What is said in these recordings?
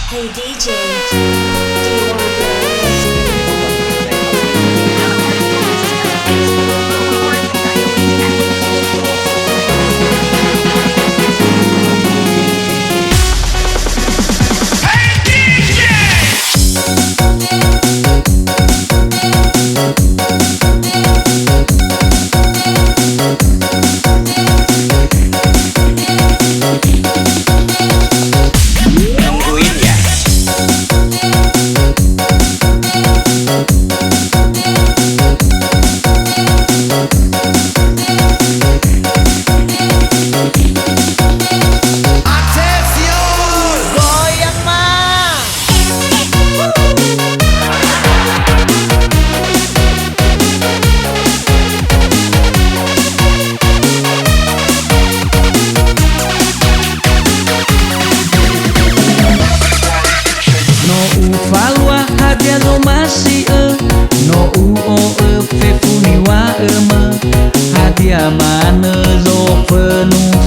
Hey DJ, do you wanna hadiah mana zo penuh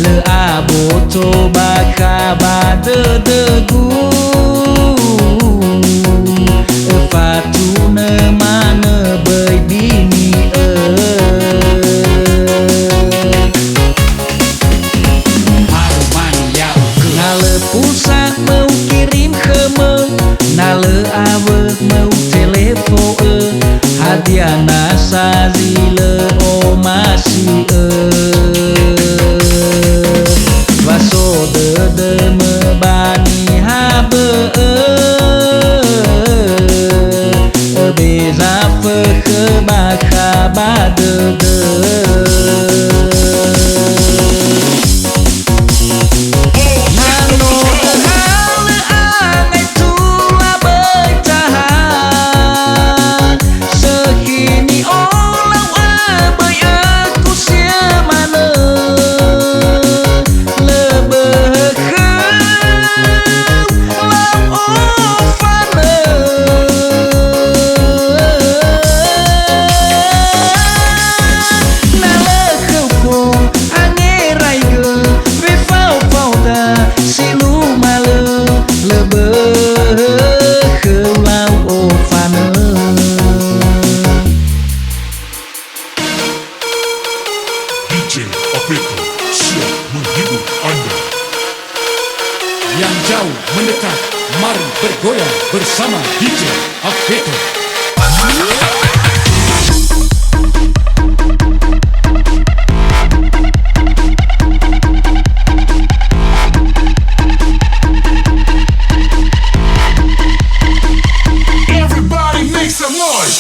le abo coba kabade degu fatune mana bay bini nale pulsa mau kirim kheme nale awe mau telepon hadiah nasa zile o masih vaso de mebani habe beza fe bakabade DJ Aveto siap menghibur Anda. Yang jauh mendekat, mari bergoyang bersama DJ Aveto. Everybody make some noise.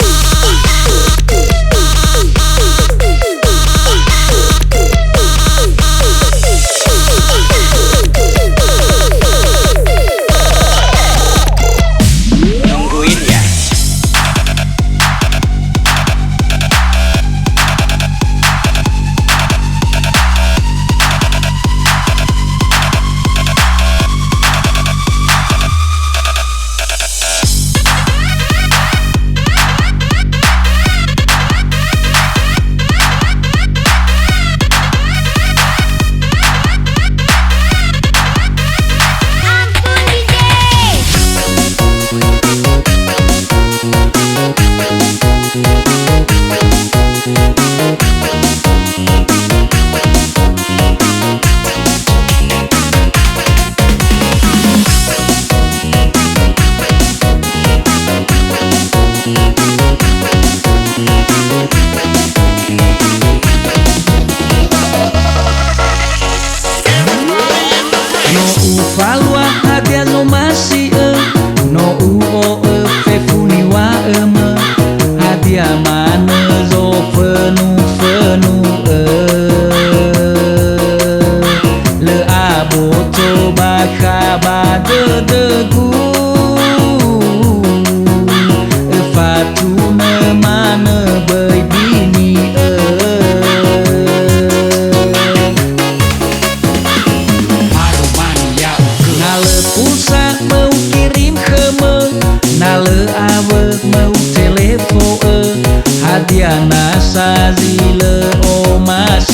Falua hadiah no masih no uo fefuniwa hadiah mana zo penuh le abo coba kabade degu fatune mana bay bini pulsa mau kirim kheme nale awe mau telepon hadiah nasa zile o mas